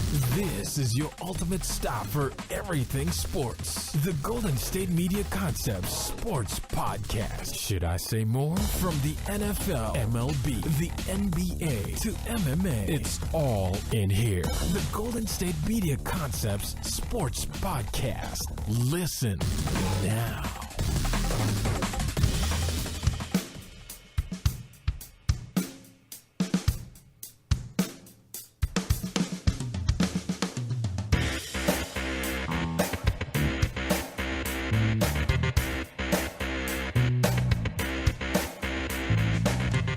This is your ultimate stop for everything sports. The Golden State Media Concepts Sports Podcast. Should I say more? From the NFL, MLB, the NBA to MMA, it's all in here. The Golden State Media Concepts Sports Podcast. Listen now.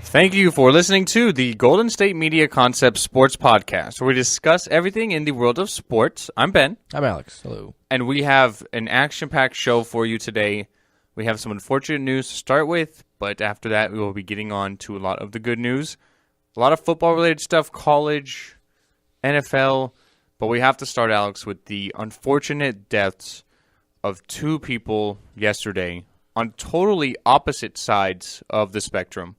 Thank you for listening to the Golden State Media Concepts Sports Podcast, where we discuss everything in the world of sports. I'm Ben. I'm Alex. Hello. And we have an action-packed show for you today. We have some unfortunate news to start with, but after that, we will be getting on to a lot of the good news. A lot of football-related stuff, college, NFL, but we have to start, Alex, with the unfortunate deaths of two people yesterday on totally opposite sides of the spectrum.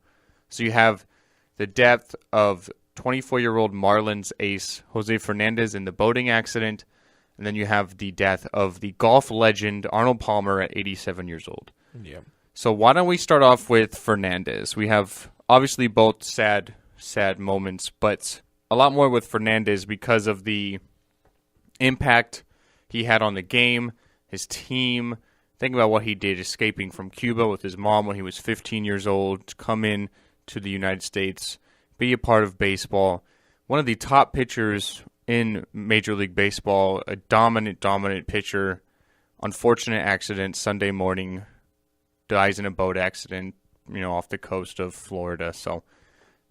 So you have the death of 24-year-old Marlins ace Jose Fernandez in the boating accident, and then you have the death of the golf legend Arnold Palmer at 87 years old. Yeah. So why don't we start off with Fernandez? We have obviously both sad moments, but a lot more with Fernandez because of the impact he had on the game, his team. Think about what he did escaping from Cuba with his mom when he was 15 years old to come in to the United States, be a part of baseball. One of the top pitchers in Major League Baseball, a dominant pitcher. Unfortunate accident Sunday morning, dies in a boat accident, off the coast of Florida. So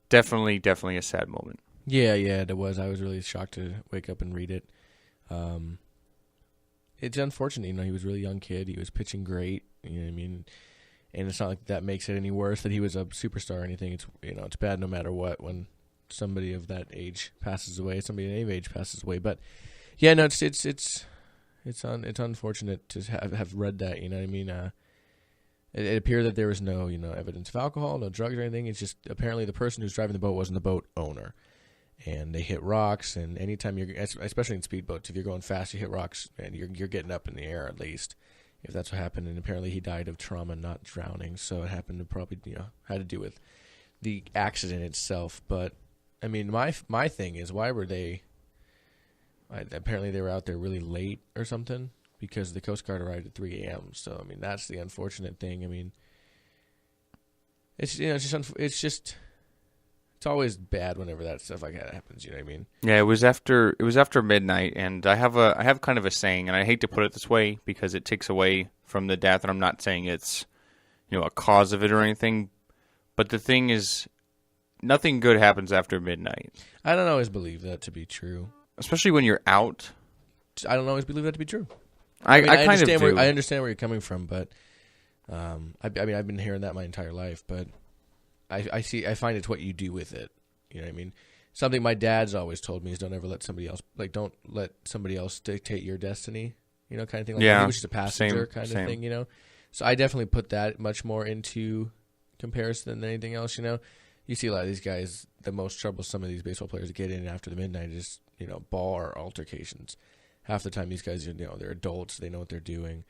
definitely a sad moment. Yeah, it was. I was really shocked to wake up and read it. It's unfortunate, he was a really young kid. He was pitching great, you know what I mean? And it's not like that makes it any worse that he was a superstar or anything. It's it's bad no matter what when somebody of that age passes away, somebody of any age passes away. But yeah, no, it's unfortunate to have read that. You know what I mean? It appeared that there was no evidence of alcohol, no drugs or anything. It's just apparently the person who's driving the boat wasn't the boat owner, and they hit rocks. And anytime especially in speedboats, if you're going fast, you hit rocks and you're getting up in the air at least. If that's what happened, and apparently he died of trauma, not drowning, so it happened to probably, had to do with the accident itself. But, I mean, my thing is, why were they, apparently they were out there really late or something, because the Coast Guard arrived at 3 a.m., so, I mean, that's the unfortunate thing. I mean, it's always bad whenever that stuff like that happens, you know what I mean? Yeah, it was after midnight, and I have kind of a saying, and I hate to put it this way because it takes away from the death, and I'm not saying it's a cause of it or anything, but the thing is, nothing good happens after midnight. I don't always believe that to be true, especially when you're out. I don't always believe that to be true. I kind of do. I understand where you're coming from, but I've been hearing that my entire life, but I find it's what you do with it. You know what I mean? Something my dad's always told me is don't ever let somebody else dictate your destiny, kind of thing. Like he was just a passenger kind of thing, So I definitely put that much more into comparison than anything else, You see a lot of these guys, the most trouble some of these baseball players get in after the midnight is, ball or altercations. Half the time these guys, they're adults, they know what they're doing.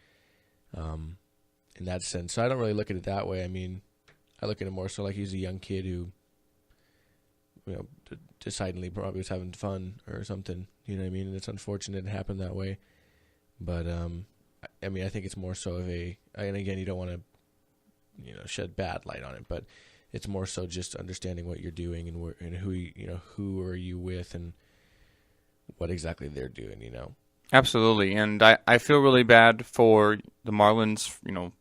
In that sense. So I don't really look at it that way. I mean, I look at it more so like he's a young kid who, decidedly probably was having fun or something. You know what I mean? And it's unfortunate it happened that way. But, I mean, I think it's more so of and again, you don't want to, shed bad light on it, but it's more so just understanding what you're doing and who are you with and what exactly they're doing, Absolutely. And I feel really bad for the Marlins,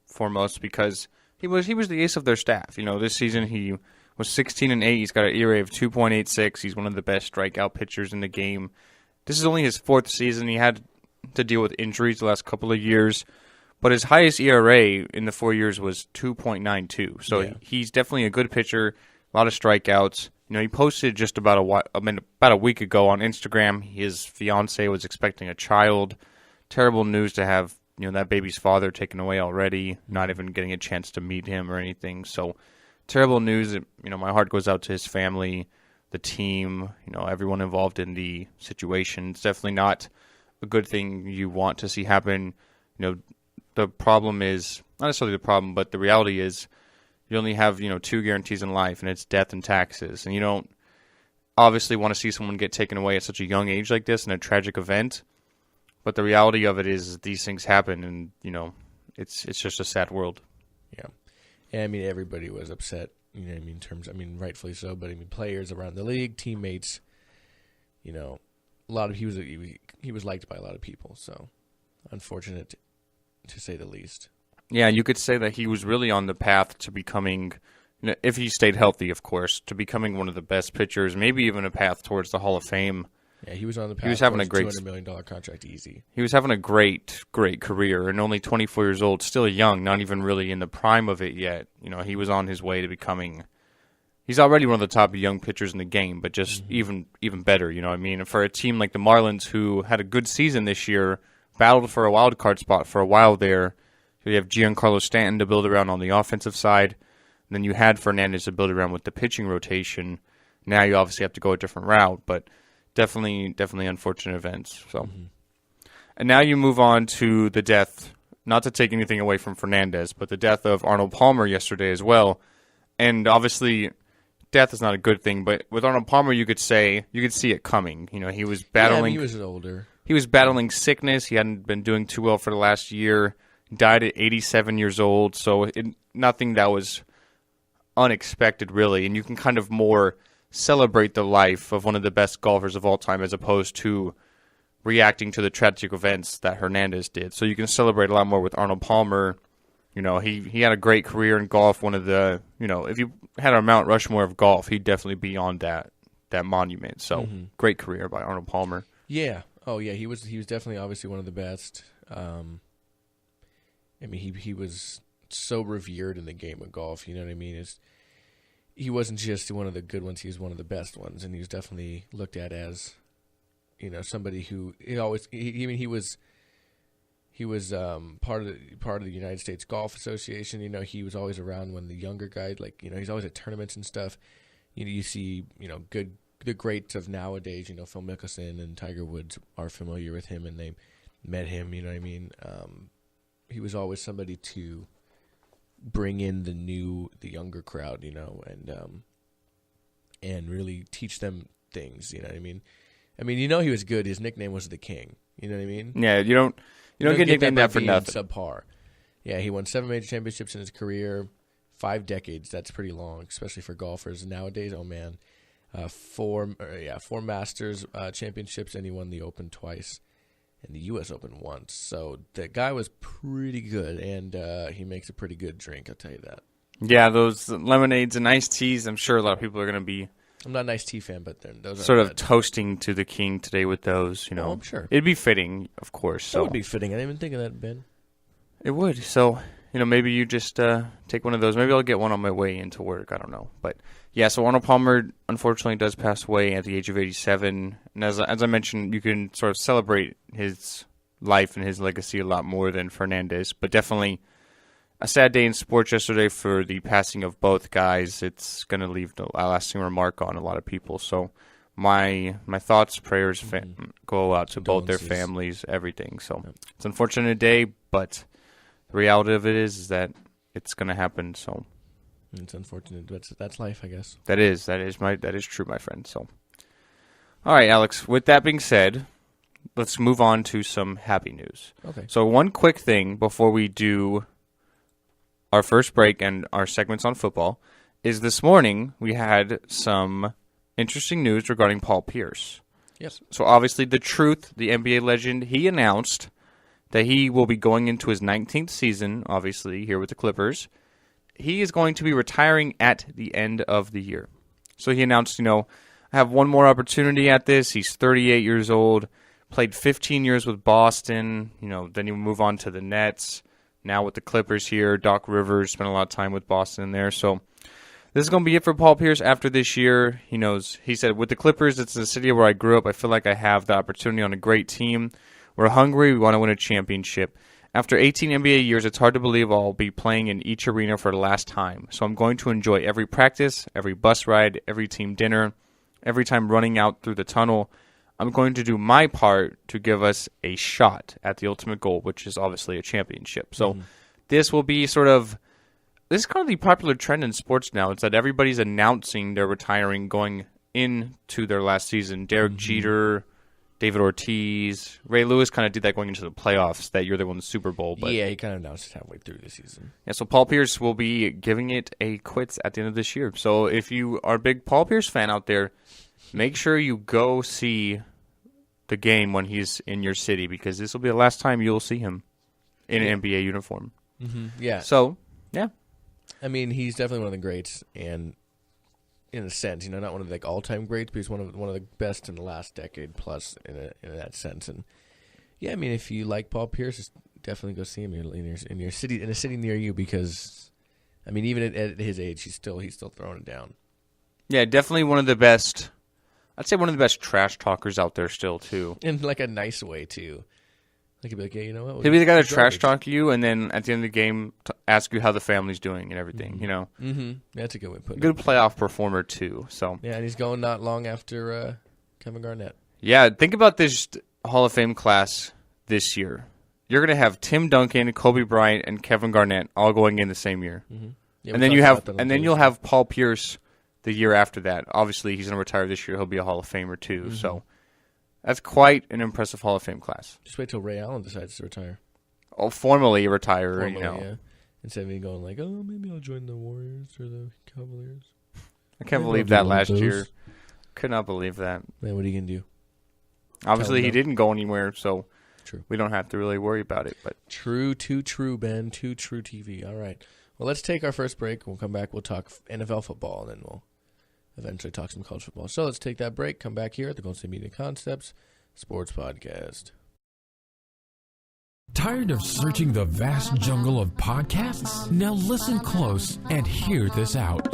foremost because he was the ace of their staff. This season he was 16-8. He's got an ERA of 2.86. He's one of the best strikeout pitchers in the game. This is only his fourth season. He had to deal with injuries the last couple of years, but his highest ERA in the 4 years was 2.92. So He's definitely a good pitcher. A lot of strikeouts. He posted just about a week ago on Instagram. His fiance was expecting a child. Terrible news to have that baby's father taken away already, not even getting a chance to meet him or anything. So terrible news. My heart goes out to his family, the team, everyone involved in the situation. It's definitely not a good thing you want to see happen. The problem is, not necessarily the problem, but the reality is you only have, 2 guarantees in life, and it's death and taxes. And you don't obviously want to see someone get taken away at such a young age like this in a tragic event. But the reality of it is these things happen, and, it's just a sad world. Yeah. And, I mean, everybody was upset, rightfully so. But, players around the league, teammates, a lot of he was liked by a lot of people. So, unfortunate to say the least. Yeah, you could say that he was really on the path to becoming, if he stayed healthy, of course, to becoming one of the best pitchers, maybe even a path towards the Hall of Fame. Yeah, he was on the path. He was having a great $200 million contract easy. He was having a great career, and only 24 years old, still young, not even really in the prime of it yet. He was on his way to becoming. He's already one of the top young pitchers in the game, but just even better. And for a team like the Marlins, who had a good season this year, battled for a wild card spot for a while there. You have Giancarlo Stanton to build around on the offensive side. And then you had Fernandez to build around with the pitching rotation. Now you obviously have to go a different route, but definitely unfortunate events. So, And now you move on to the death, not to take anything away from Fernandez, but the death of Arnold Palmer yesterday as well. And obviously, death is not a good thing, but with Arnold Palmer, you could see it coming. He was battling. He was older. He was battling sickness. He hadn't been doing too well for the last year. Died at 87 years old, so nothing that was unexpected, really. And you can kind of more celebrate the life of one of the best golfers of all time as opposed to reacting to the tragic events that Hernandez did. So you can celebrate a lot more with Arnold Palmer. He had a great career in golf. One of the, if you had a Mount Rushmore of golf, he'd definitely be on that monument. So great career by Arnold Palmer. Yeah. Oh, yeah. He was definitely obviously one of the best. He was so revered in the game of golf. You know what I mean? He wasn't just one of the good ones; he was one of the best ones, and he was definitely looked at as, somebody who he was part of the United States Golf Association. He was always around when the younger guys, he's always at tournaments and stuff. You see, the greats of nowadays. Phil Mickelson and Tiger Woods are familiar with him, and they met him. You know what I mean? He was always somebody to bring in the younger crowd, and really teach them things. You know what I mean? He was good. His nickname was the King. You know what I mean? Yeah, you don't get nicknamed that for nothing. Subpar. Yeah, he won 7 major championships in his career, 5 decades. That's pretty long, especially for golfers nowadays. Oh man, 4 Masters championships, and he won the Open twice. And the U.S. Open once. So the guy was pretty good, and he makes a pretty good drink, I'll tell you that. Yeah, those lemonades and iced teas, I'm sure a lot of people are going to be... I'm not an iced tea fan, but those are sort of toasting to the King today with those, Oh, I'm sure. It'd be fitting, of course. So. It would be fitting. I didn't even think of that, Ben. It would. So, maybe you just take one of those. Maybe I'll get one on my way into work. I don't know. But, yeah, so Arnold Palmer, unfortunately, does pass away at the age of 87. And as I mentioned, you can sort of celebrate his life and his legacy a lot more than Fernandez. But definitely a sad day in sports yesterday for the passing of both guys. It's going to leave a lasting remark on a lot of people. So my thoughts, prayers go out to both their families, everything. So it's an unfortunate day, but the reality of it is that it's going to happen. So it's unfortunate, but that's life, I guess. That is true, my friend. So, all right, Alex. With that being said, let's move on to some happy news. Okay. So one quick thing before we do our first break and our segments on football is this morning we had some interesting news regarding Paul Pierce. Yes. So obviously the truth, the NBA legend, he announced that he will be going into his 19th season, obviously, here with the Clippers. He is going to be retiring at the end of the year. So he announced, I have one more opportunity at this. He's 38 years old, played 15 years with Boston, then he will move on to the Nets. Now with the Clippers here, Doc Rivers spent a lot of time with Boston there. So this is going to be it for Paul Pierce after this year. He said, with the Clippers, it's the city where I grew up. I feel like I have the opportunity on a great team. We're hungry. We want to win a championship. After 18 NBA years, it's hard to believe I'll be playing in each arena for the last time. So I'm going to enjoy every practice, every bus ride, every team dinner. every time running out through the tunnel. I'm going to do my part to give us a shot at the ultimate goal, which is obviously a championship. So this will be this is kind of the popular trend in sports now. It's that everybody's announcing they're retiring going into their last season. Derek Jeter, David Ortiz, Ray Lewis kind of did that going into the playoffs that year they won the Super Bowl. But yeah, he kind of announced it halfway through the season. Yeah, so Paul Pierce will be giving it a quits at the end of this year. So if you are a big Paul Pierce fan out there, make sure you go see the game when he's in your city, because this will be the last time you'll see him in an NBA uniform. Yeah. So, yeah. I mean, he's definitely one of the greats, and in a sense, not one of the all-time greats, but he's one of the best in the last decade plus in that sense. And yeah, I mean, if you like Paul Pierce, just definitely go see him in your city, in a city near you, because I mean, even at his age, he's still throwing it down. Yeah, definitely one of the best. I'd say one of the best trash talkers out there still, too. In like a nice way, too. Like, he'd be like, yeah, you know what? He'd be the guy to trash talk you, and then at the end of the game, ask you how the family's doing and everything, That's a good way to put it. Good playoff performer, too. So yeah, and he's going not long after Kevin Garnett. Yeah, think about this Hall of Fame class this year. You're going to have Tim Duncan, Kobe Bryant, and Kevin Garnett all going in the same year. Yeah, and then you'll have Paul Pierce the year after that. Obviously, he's going to retire this year. He'll be a Hall of Famer, too. So that's quite an impressive Hall of Fame class. Just wait till Ray Allen decides to retire. Oh, formally retire, Yeah. Instead of me going like, oh, maybe I'll join the Warriors or the Cavaliers. I can't believe that last year. Could not believe that. Man, what are you going to do? Obviously, he didn't go anywhere, so true. We don't have to really worry about it. But True, too true, Ben. Too true TV. All right. Well, let's take our first break. We'll come back. We'll talk NFL football, and then we'll eventually talk some college football. So let's take that break. Come back here at the Golden State Media Concepts Sports Podcast. Tired of searching the vast jungle of podcasts? Now listen close and hear this out.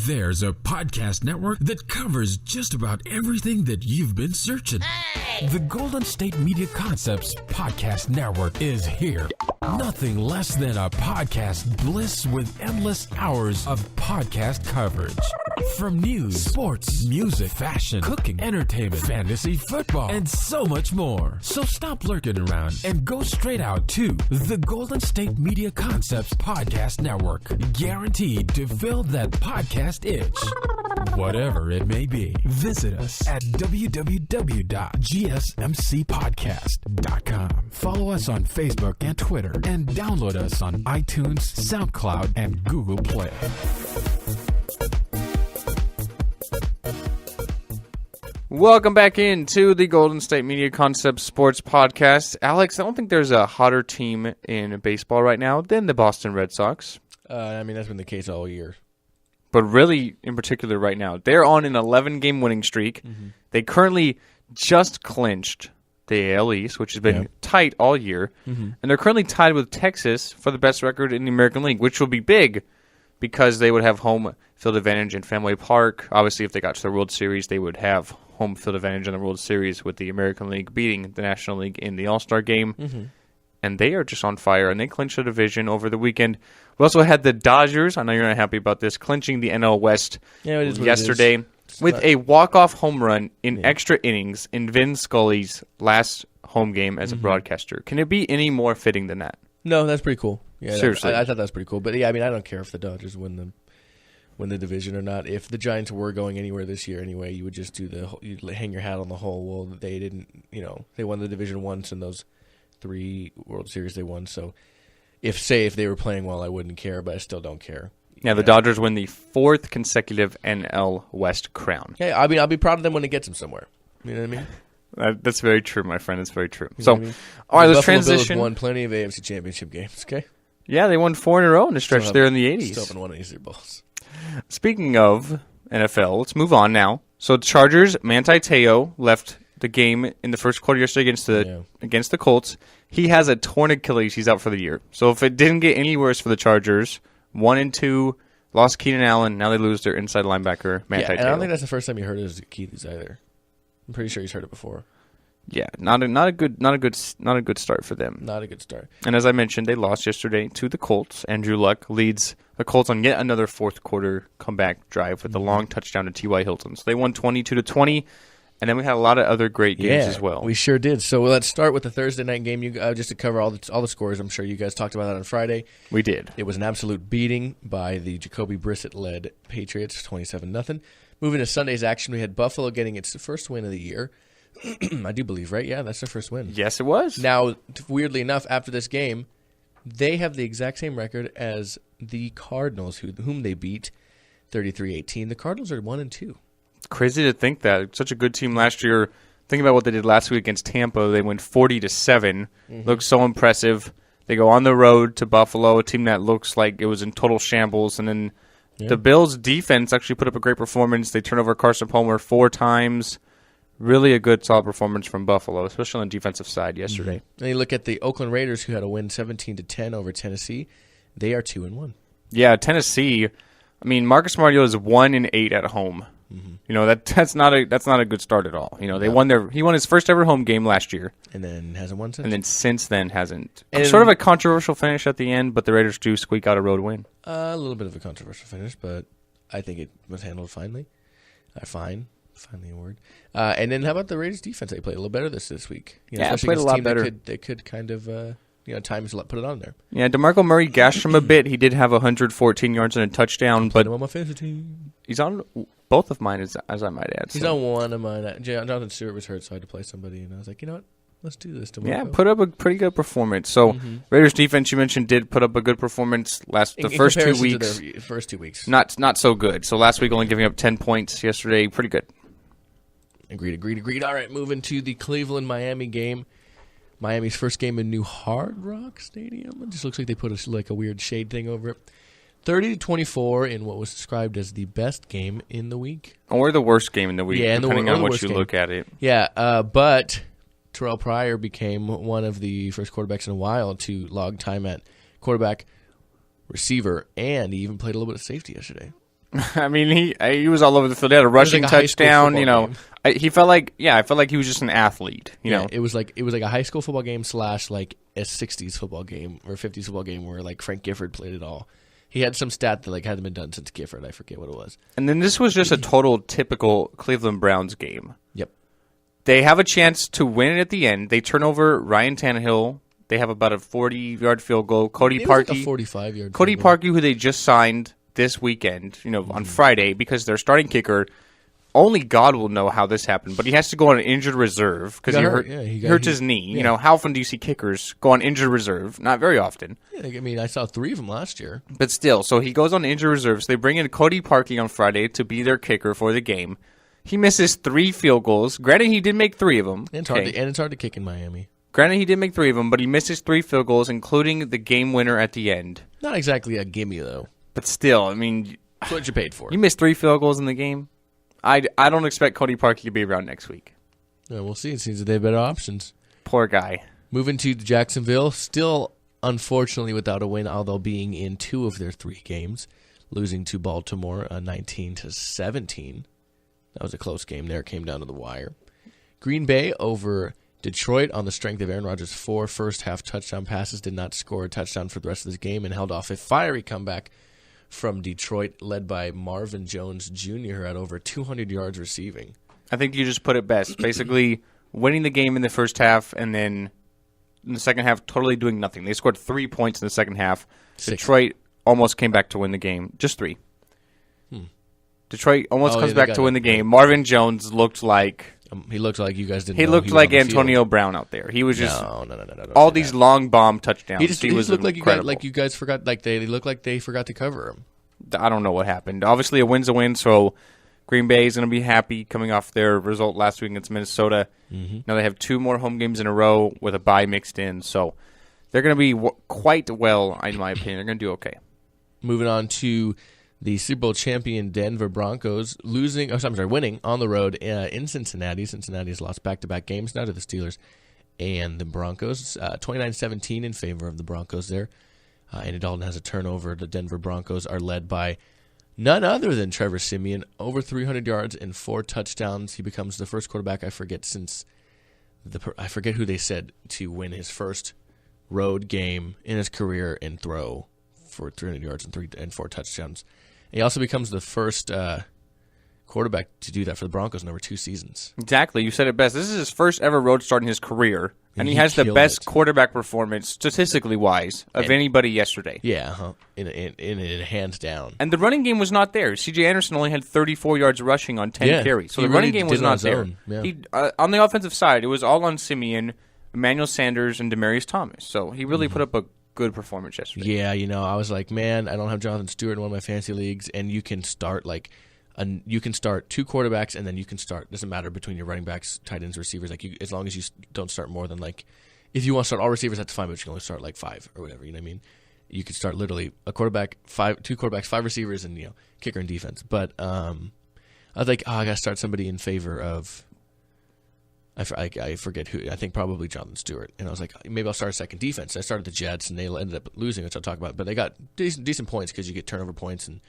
There's a podcast network that covers just about everything that you've been searching. Hey! The Golden State Media Concepts Podcast Network is here. Nothing less than a podcast bliss with endless hours of podcast coverage. From news, sports, music, fashion, cooking, entertainment, fantasy, football, and so much more. So stop lurking around and go straight out to the Golden State Media Concepts Podcast Network. Guaranteed to fill that podcast itch. Whatever it may be. Visit us at www.gsmcpodcast.com. Follow us on Facebook and Twitter, and download us on iTunes, SoundCloud, and Google Play. Welcome back into the Golden State Media Concepts Sports Podcast. Alex, I don't think there's a hotter team in baseball right now than the Boston Red Sox. I mean, that's been the case all year. But really, in particular right now, they're on an 11-game winning streak. They currently just clinched the AL East, which has been tight all year. And they're currently tied with Texas for the best record in the American League, which will be big because they would have home field advantage in Fenway Park. Obviously, if they got to the World Series, they would have home field advantage in the World Series with the American League beating the National League in the All-Star game. And they are just on fire, and they clinched the division over the weekend. We also had the Dodgers, I know you're not happy about this, clinching the NL West yesterday with a walk-off home run in extra innings in Vin Scully's last home game as a broadcaster. Can it be any more fitting than that? No, that's pretty cool. Yeah, seriously. I thought that was pretty cool. But yeah, I mean, I don't care if the Dodgers win the division or not. If the Giants were going anywhere this year anyway, you would just you'd hang your hat on the whole. Well, they didn't, they won the division once in those 3 World Series they won. So if they were playing well, I wouldn't care, but I still don't care. Yeah, the Dodgers win the 4th consecutive NL West crown. Yeah, I mean, I'll be proud of them when it gets them somewhere. You know what I mean? That's very true, my friend. It's very true. You so, know what I mean? All right, let's Buffalo transition. Bills won plenty of AFC Championship games, okay? Yeah, they won 4 in a row in the stretch there in the 80s. Still haven't won any Super Bowls. Speaking of NFL, let's move on now. So the Chargers, Manti Te'o left the game in the first quarter yesterday against the Colts. He has a torn Achilles. He's out for the year. So if it didn't get any worse for the Chargers, 1-2, lost Keenan Allen. Now they lose their inside linebacker, Manti Te'o. I don't think that's the first time you heard his Achilles either. I'm pretty sure he's heard it before. Yeah, not a good start for them. Not a good start. And as I mentioned, they lost yesterday to the Colts. Andrew Luck leads the Colts on yet another fourth quarter comeback drive with a long touchdown to T.Y. Hilton. So they won 22-20. And then we had a lot of other great games as well. We sure did. So let's start with the Thursday night game. Just to cover all the scores, I'm sure you guys talked about that on Friday. We did. It was an absolute beating by the Jacoby Brissett-led Patriots, 27-0. Moving to Sunday's action, we had Buffalo getting its first win of the year. I do believe, right? Yeah, that's their first win. Yes, it was. Now, weirdly enough, after this game, they have the exact same record as the Cardinals, whom they beat 33-18. The Cardinals are 1-2. Crazy to think that. Such a good team last year. Think about what they did last week against Tampa. They went 40-7. Looks so impressive. They go on the road to Buffalo, a team that looks like it was in total shambles. And then the Bills' defense actually put up a great performance. They turned over Carson Palmer 4 times. Really a good, solid performance from Buffalo, especially on the defensive side yesterday. And you look at the Oakland Raiders, who had a win 17-10 over Tennessee. They are 2-1. Yeah, Tennessee. I mean, Marcus Mariota is 1-8 at home. You know, that's not a good start at all. You know, he won his first ever home game last year, and then hasn't won since. And then since then hasn't. Sort of a controversial finish at the end, but the Raiders do squeak out a road win. A little bit of a controversial finish, but I think it was handled finely. Finally a word. And then how about the Raiders defense? They played a little better this week. Played a lot better. They could kind of times put it on there. Yeah, DeMarco Murray gashed him a bit. He did have 114 yards and a touchdown, but him on my fantasy team. He's on both of mine, as I might add. He's on one of mine. Jonathan Stewart was hurt, so I had to play somebody, and I was like, you know what? Let's do this tomorrow. Yeah, put up a pretty good performance. So Raiders defense, you mentioned, did put up a good performance the first 2 weeks. To their first 2 weeks, not so good. So last week only giving up 10 points. Yesterday, pretty good. Agreed. All right, moving to the Cleveland-Miami game. Miami's first game in new Hard Rock Stadium. It just looks like they put a weird shade thing over it. 30-24 in what was described as the best game in the week. Or the worst game in the week, depending on what you look at it. Yeah, but Terrell Pryor became one of the first quarterbacks in a while to log time at quarterback, receiver, and he even played a little bit of safety yesterday. I mean, he was all over the field. He had a rushing touchdown. You know, I felt like he was just an athlete. You know, it was like a high school football game / like a '60s football game or '50s football game where like Frank Gifford played it all. He had some stat that hadn't been done since Gifford. I forget what it was. And then this was just a total typical Cleveland Browns game. Yep. They have a chance to win it at the end. They turn over Ryan Tannehill. They have about a 40-yard field goal. Cody Parkey, like a 45-yard. Cody Parkey, who they just signed this weekend, on Friday, because their starting kicker. Only God will know how this happened, but he has to go on an injured reserve because he hurts his knee. Yeah. How often do you see kickers go on injured reserve? Not very often. Yeah, I mean, I saw 3 of them last year. But still, so he goes on injured reserve. So they bring in Cody Parkey on Friday to be their kicker for the game. He misses 3 field goals. Granted, he did make 3 of them. And it's hard to kick in Miami. Granted, he did make 3 of them, but he misses 3 field goals, including the game winner at the end. Not exactly a gimme, though. But still, I mean... That's what you paid for. You missed 3 field goals in the game? I don't expect Cody Parkey to be around next week. Yeah, we'll see. It seems that they have better options. Poor guy. Moving to Jacksonville, still unfortunately without a win, although being in 2 of their 3 games, losing to Baltimore 19-17. That was a close game there. It came down to the wire. Green Bay over Detroit on the strength of Aaron Rodgers' 4 first-half touchdown passes, did not score a touchdown for the rest of this game and held off a fiery comeback from Detroit, led by Marvin Jones Jr., who had over 200 yards receiving. I think you just put it best. Basically, winning the game in the first half, and then in the second half, totally doing nothing. They scored 3 points in the second half. 6. Detroit almost came back to win the game. Just 3. Detroit almost comes back to win the game. Marvin Jones looked like... he looked like you guys didn't know. He looked like Antonio Brown out there. He was just... No. All these long bomb touchdowns. He just looked like you guys forgot... They looked like they forgot to cover him. I don't know what happened. Obviously, a win's a win, so Green Bay is going to be happy coming off their result last week against Minnesota. Now they have 2 more home games in a row with a bye mixed in, so they're going to be quite well, in my opinion. They're going to do okay. Moving on to the Super Bowl champion Denver Broncos winning on the road in Cincinnati. Cincinnati has lost back-to-back games now to the Steelers and the Broncos. 29-17 in favor of the Broncos there. Andy Dalton has a turnover. The Denver Broncos are led by none other than Trevor Siemian, over 300 yards and 4 touchdowns. He becomes the first quarterback, I forget, since I forget who they said to win his first road game in his career and throw for 300 yards and 4 touchdowns. And he also becomes the first quarterback to do that for the Broncos in over 2 seasons. Exactly. You said it best. This is his first ever road start in his career, and he has the best quarterback performance, statistically wise, of anybody yesterday. Yeah, in hands down. And the running game was not there. C.J. Anderson only had 34 yards rushing on 10 carries. So the running game was not there. Yeah. He, on the offensive side, it was all on Simeon, Emmanuel Sanders, and Demaryius Thomas. So he really put up a good performance yesterday. Yeah, I was like, man, I don't have Jonathan Stewart in one of my fantasy leagues, and you can start you can start 2 quarterbacks, and then you can start. Doesn't matter between your running backs, tight ends, receivers. As long as you don't start more than if you want to start all receivers, that's fine. But you can only start 5 or whatever. You know what I mean? You could start literally a quarterback, 2 quarterbacks, 5 receivers, and kicker and defense. But I was like, I got to start somebody in favor of. I forget who. I think probably Jonathan Stewart. And I was like, maybe I'll start a second defense. I started the Jets, and they ended up losing, which I'll talk about. But they got decent points because you get turnover points and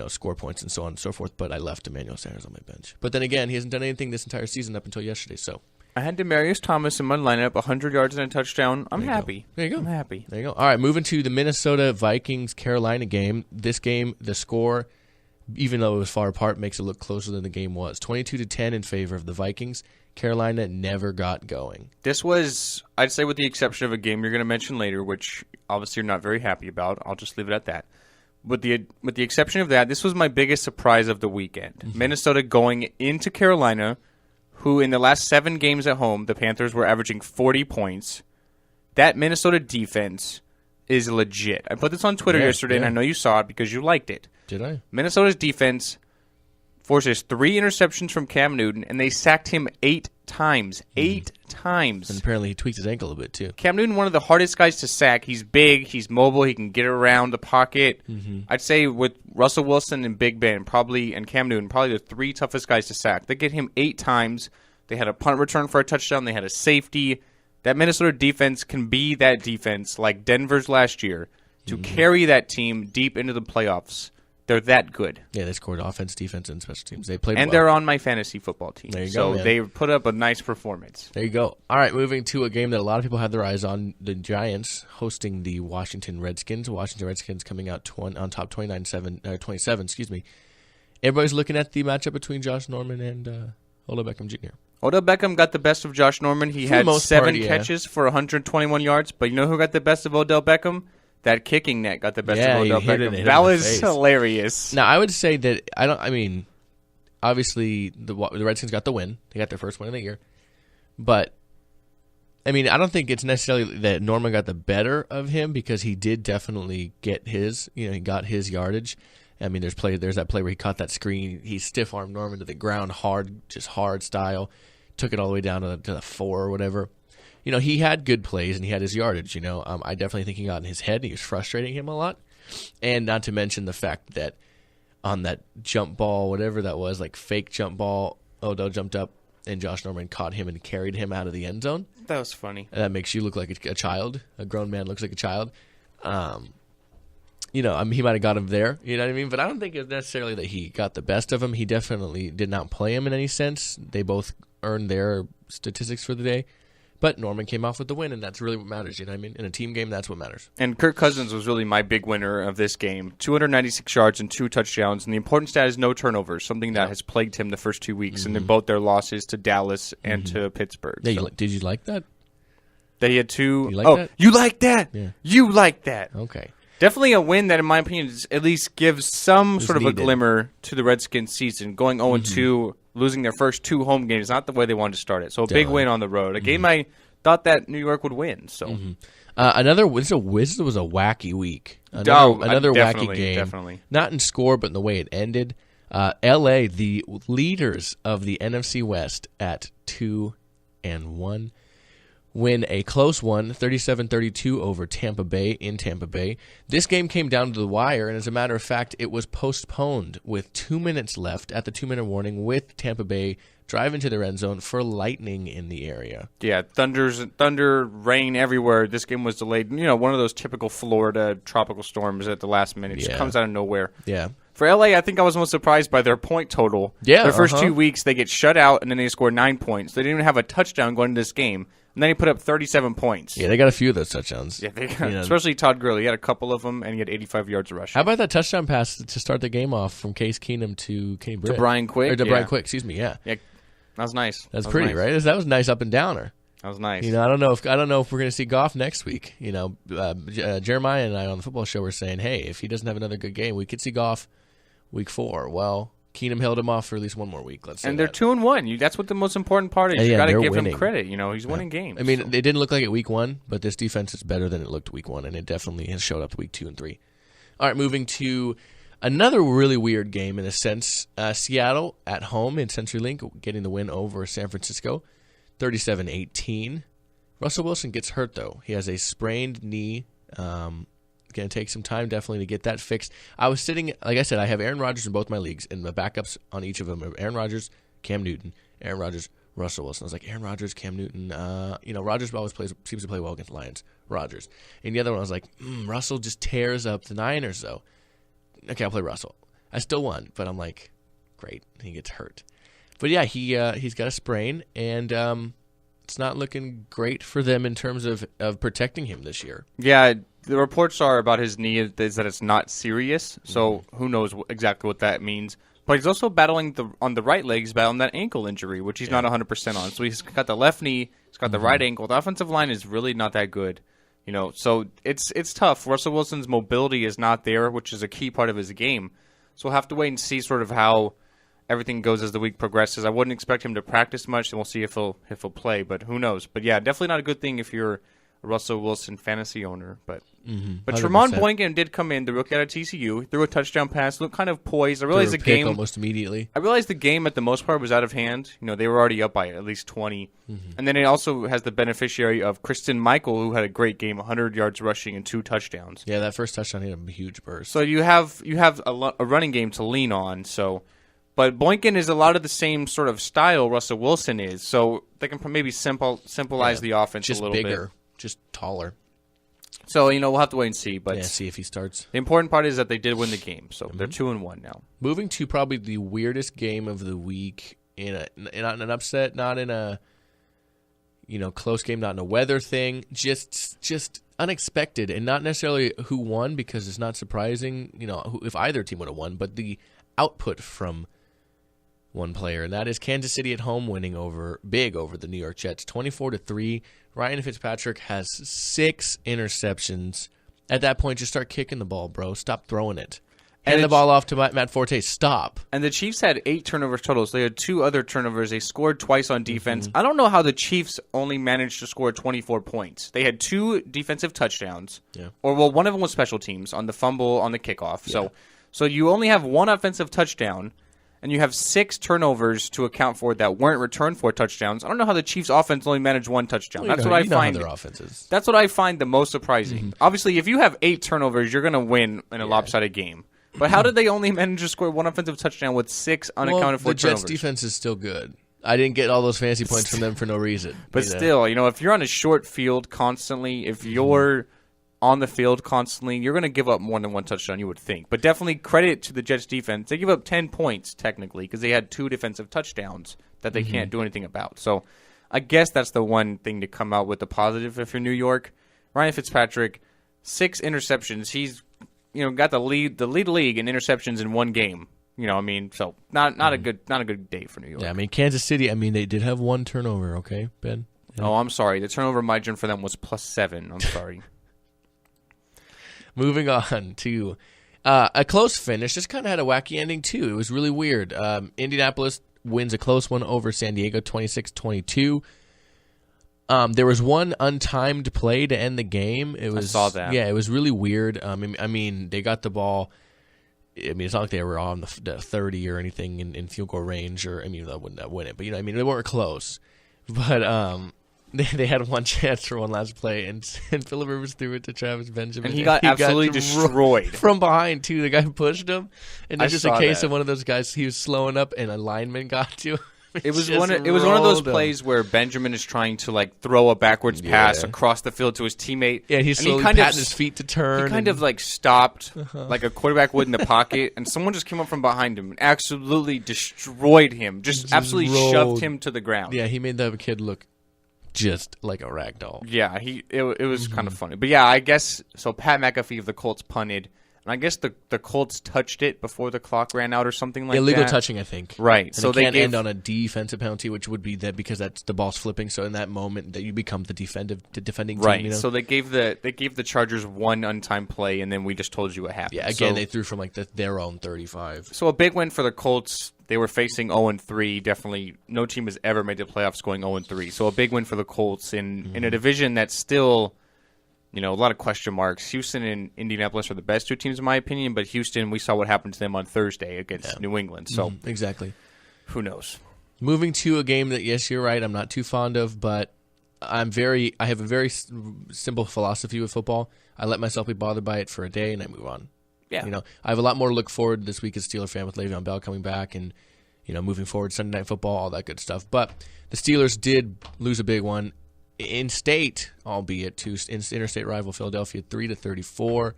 score points and so on and so forth. But I left Emmanuel Sanders on my bench. But then again, he hasn't done anything this entire season up until yesterday. So I had Demaryius Thomas in my lineup, 100 yards and a touchdown. I'm happy. There you go. I'm happy. There you go. All right, moving to the Minnesota Vikings-Carolina game. This game, the score, even though it was far apart, makes it look closer than the game was. 22-10 in favor of the Vikings. Carolina never got going. This was, I'd say, with the exception of a game you're going to mention later, which obviously you're not very happy about. I'll just leave it at that. With the exception of that, this was my biggest surprise of the weekend. Minnesota going into Carolina, who in the last 7 games at home, the Panthers were averaging 40 points. That Minnesota defense is legit. I put this on Twitter yesterday, and I know you saw it because you liked it. Did I? Minnesota's defense forces 3 interceptions from Cam Newton, and they sacked him 8 times. 8 times. And apparently he tweaked his ankle a bit, too. Cam Newton, one of the hardest guys to sack. He's big, he's mobile, he can get around the pocket. I'd say with Russell Wilson and Big Ben, and Cam Newton, probably the 3 toughest guys to sack. They get him 8 times. They had a punt return for a touchdown. They had a safety. That Minnesota defense can be that defense like Denver's last year to carry that team deep into the playoffs. They're that good. Yeah, they scored offense, defense, and special teams. They played and well. they're on my fantasy football team. There you go, go, man. They put up a nice performance. There you go. All right, moving to a game that a lot of people had their eyes on. The Giants hosting the Washington Redskins. Washington Redskins coming out on top 27. Everybody's looking at the matchup between Josh Norman and Odell Beckham Jr. Odell Beckham got the best of Josh Norman. He had 7 catches for 121 yards. But you know who got the best of Odell Beckham? That kicking net got the best of Odell Beckham. That was hilarious. Now, I would say that obviously the Redskins got the win. They got their first win of the year. But I don't think it's necessarily that Norman got the better of him because he did definitely get his. He got his yardage. There's that play where he caught that screen. He stiff-armed Norman to the ground hard, just hard style. Took it all the way down to the 4 or whatever. He had good plays and he had his yardage. I definitely think he got in his head and he was frustrating him a lot. And not to mention the fact that on that jump ball, whatever that was, like fake jump ball, Odell jumped up and Josh Norman caught him and carried him out of the end zone. That was funny. And that makes you look like a child. A grown man looks like a child. He might have got him there, you know what I mean? But I don't think it's necessarily that he got the best of him. He definitely did not play him in any sense. They both earned their statistics for the day. But Norman came off with the win, and that's really what matters, you know what I mean? In a team game, that's what matters. And Kirk Cousins was really my big winner of this game. 296 yards and 2 touchdowns. And the important stat is no turnovers, something that has plagued him the first 2 weeks, and in both their losses to Dallas and to Pittsburgh. Yeah, did you like that? They had 2. That? You like that? Yeah. You like that. Okay. Definitely a win that, in my opinion, at least gives some sort of a glimmer to the Redskins season. Going 0-2, losing their first 2 home games, not the way they wanted to start it. So a big win on the road. A game I thought that New York would win. So this was a wacky week. Another wacky game. Definitely. Not in score, but in the way it ended. L.A., the leaders of the NFC West at 2-1. Win a close one, 37-32 over Tampa Bay in Tampa Bay. This game came down to the wire, and as a matter of fact, it was postponed with 2 minutes left at the 2-minute warning with Tampa Bay driving to their end zone for lightning in the area. Yeah, thunder, rain everywhere. This game was delayed. One of those typical Florida tropical storms at the last minute. It just comes out of nowhere. Yeah. For LA, I think I was most surprised by their point total. Yeah, their first 2 weeks, they get shut out, and then they score 9 points. They didn't even have a touchdown going into this game, and then he put up 37 points. Yeah, they got a few of those touchdowns. Yeah, they got, especially Todd Gurley. He had a couple of them, and he had 85 yards rushing. How about that touchdown pass to start the game off from Case Keenum to Kenny Britt? To Brian Quick? Or to Brian Quick, excuse me, yeah. Yeah, that was nice. That's pretty, nice. Right? That was a nice up and downer. That was nice. I don't know if we're going to see Goff next week. Jeremiah and I on the football show were saying, hey, if he doesn't have another good game, we could see Goff week 4. Well, Keenum held him off for at least one more week. Let's say and they're 2-1. That's what the most important part is. You got to give him credit. He's winning games. I mean, they didn't look like it week 1, but this defense is better than it looked week 1, and it definitely has showed up week 2 and 3. All right, moving to another really weird game in a sense. Seattle at home in CenturyLink getting the win over San Francisco, 37-18. Russell Wilson gets hurt, though. He has a sprained knee. Going to take some time, definitely, to get that fixed. I was sitting, like I said, I have Aaron Rodgers in both my leagues, and my backups on each of them are Aaron Rodgers, Cam Newton, Aaron Rodgers, Russell Wilson. I was like, Aaron Rodgers, Cam Newton. Rodgers always seems to play well against the Lions. Rodgers. And the other one, I was like, Russell just tears up the Niners, though. Okay, I'll play Russell. I still won, but I'm like, great, he gets hurt. But yeah, he's got a sprain, and it's not looking great for them in terms of protecting him this year. Yeah, the reports are about his knee is that it's not serious, so who knows exactly what that means. But he's also battling on the right leg, he's battling that ankle injury, which he's not 100% on. So he's got the left knee, he's got the right ankle. The offensive line is really not that good. So it's tough. Russell Wilson's mobility is not there, which is a key part of his game. So we'll have to wait and see sort of how everything goes as the week progresses. I wouldn't expect him to practice much, and we'll see if he'll play, but who knows. But yeah, definitely not a good thing if you're a Russell Wilson fantasy owner. But Tremont Boykin did come in, the rookie out of TCU, threw a touchdown pass, looked kind of poised. I realized the game almost immediately. I realized the game at the most part was out of hand. They were already up by at least 20. And then it also has the beneficiary of Christian Michael, who had a great game, 100 yards rushing and 2 touchdowns. Yeah, that first touchdown hit a huge burst. So you have a running game to lean on. But Boykin is a lot of the same sort of style Russell Wilson is, so they can maybe symbolize the offense a little bit. Just bigger, just taller. So, we'll have to wait and see. But see if he starts. The important part is that they did win the game, so they're 2-1 now. Moving to probably the weirdest game of the week, not in an upset, not in a close game, not in a weather thing, just unexpected, and not necessarily who won, because it's not surprising, if either team would have won, but the output from one player, and that is Kansas City at home winning big over the New York Jets, 24-3. Ryan Fitzpatrick has 6 interceptions. At that point, just start kicking the ball, bro. Stop throwing it. Hand the ball off to Matt Forte. Stop. And the Chiefs had 8 turnovers total, so they had 2 other turnovers. They scored twice on defense. I don't know how the Chiefs only managed to score 24 points. They had 2 defensive touchdowns. Yeah. One of them was special teams on the fumble on the kickoff. Yeah. So you only have 1 offensive touchdown, and you have 6 turnovers to account for that weren't returned for touchdowns. I don't know how the Chiefs' offense only managed 1 touchdown. That's what I find. Their offenses. That's what I find the most surprising. Obviously, if you have 8 turnovers, you're going to win in a lopsided game. But how did they only manage to score 1 offensive touchdown with 6 unaccounted for turnovers? The Jets' defense is still good. I didn't get all those fantasy points from them for no reason. But still, if you're on a short field constantly, if you're on the field constantly, you're going to give up more than 1 touchdown, you would think. But definitely credit to the Jets defense. They give up 10 points, technically, because they had 2 defensive touchdowns that they can't do anything about. So I guess that's the one thing to come out with the positive if you're New York. Ryan Fitzpatrick, 6 interceptions. He's got the lead league in interceptions in 1 game. So not a good day for New York. Yeah, Kansas City, they did have 1 turnover, okay, Ben? Yeah. Oh, I'm sorry. The turnover margin for them was +7. I'm sorry. Moving on to a close finish. This kind of had a wacky ending, too. It was really weird. Indianapolis wins a close one over San Diego, 26-22. There was 1 untimed play to end the game. I saw that. Yeah, it was really weird. They got the ball. It's not like they were on the 30 or anything in field goal range, or that wouldn't win it. But they weren't close. But they had 1 chance for 1 last play, and Phillip Rivers threw it to Travis Benjamin. And he got absolutely destroyed. From behind, too. The guy pushed him. And it's just a case of one of those guys, he was slowing up, and a lineman got to him. It was one of those plays where Benjamin is trying to like throw a backwards pass across the field to his teammate. Yeah, he's slowly patting his feet to turn. He kind of like stopped like a quarterback would in the pocket, and someone just came up from behind him and absolutely destroyed him. Just absolutely shoved him to the ground. Yeah, he made the kid look just like a rag doll. Yeah, it was kind of funny. But yeah, I guess so. Pat McAfee of the Colts punted. And I guess the Colts touched it before the clock ran out or something like Illegal that. touching, I think. Right. And so they can't end on a defensive penalty, which would be that because that's the ball's flipping. So in that moment, that you become the defending team. Right. You know? So they gave the Chargers one untimed play, and then we just told you what happened. Yeah. Again, they threw from like their own 35. So a big win for the Colts. They were facing 0-3. Definitely, no team has ever made the playoffs going 0-3. So a big win for the Colts in a division that's still. A lot of question marks. Houston and Indianapolis are the best two teams in my opinion, but Houston, we saw what happened to them on Thursday against New England. So exactly. Who knows? Moving to a game that, yes, you're right, I'm not too fond of, but I have a very simple philosophy with football. I let myself be bothered by it for a day and I move on. Yeah. I have a lot more to look forward this week as a Steeler fan with Le'Veon Bell coming back and, moving forward, Sunday Night Football, all that good stuff. But the Steelers did lose a big one. In state, albeit to interstate rival Philadelphia, 3-34.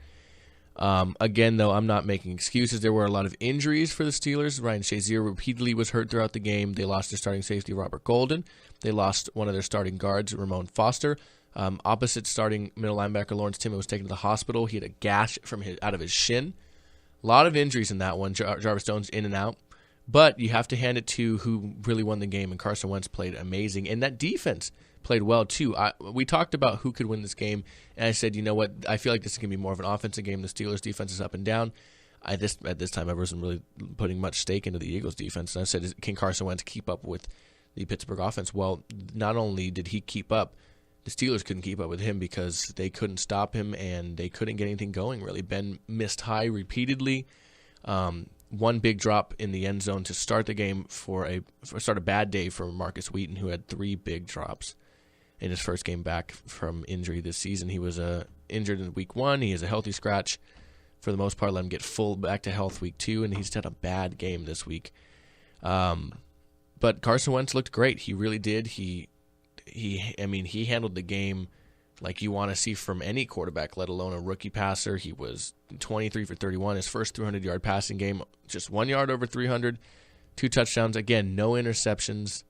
Again, though, I'm not making excuses. There were a lot of injuries for the Steelers. Ryan Shazier repeatedly was hurt throughout the game. They lost their starting safety, Robert Golden. They lost one of their starting guards, Ramon Foster. Opposite starting middle linebacker Lawrence Timmons was taken to the hospital. He had a gash out of his shin. A lot of injuries in that one. Jarvis Jones in and out. But you have to hand it to who really won the game, and Carson Wentz played amazing. And that defense played well, too. We talked about who could win this game, and I said, you know what, I feel like this is going to be more of an offensive game. The Steelers' defense is up and down. At this time, I wasn't really putting much stake into the Eagles' defense, and I said, can Carson Wentz keep up with the Pittsburgh offense? Well, not only did he keep up, the Steelers couldn't keep up with him because they couldn't stop him, and they couldn't get anything going, really. Ben missed high repeatedly. One big drop in the end zone to start the game start a bad day for Marcus Wheaton, who had 3 big drops in his first game back from injury this season. He was injured in week 1. He has a healthy scratch. For the most part, let him get full back to health week 2, and he's had a bad game this week. But Carson Wentz looked great. He really did. He handled the game like you want to see from any quarterback, let alone a rookie passer. He was 23 for 31, his first 300-yard passing game, just 1 yard over 300, 2 touchdowns. Again, no interceptions.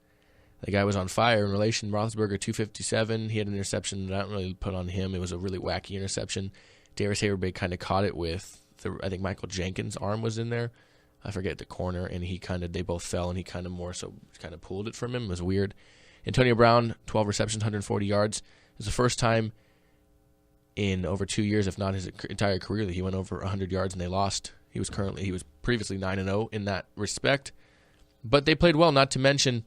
The guy was on fire in relation. Roethlisberger, 257. He had an interception that I don't really put on him. It was a really wacky interception. Darius Hayward kind of caught it with, I think Michael Jenkins' arm was in there. I forget the corner, and they both fell, and he kind of pulled it from him. It was weird. Antonio Brown, 12 receptions, 140 yards. It was the first time in over 2 years, if not his entire career, that he went over 100 yards and they lost. He was previously 9-0 in that respect. But they played well, not to mention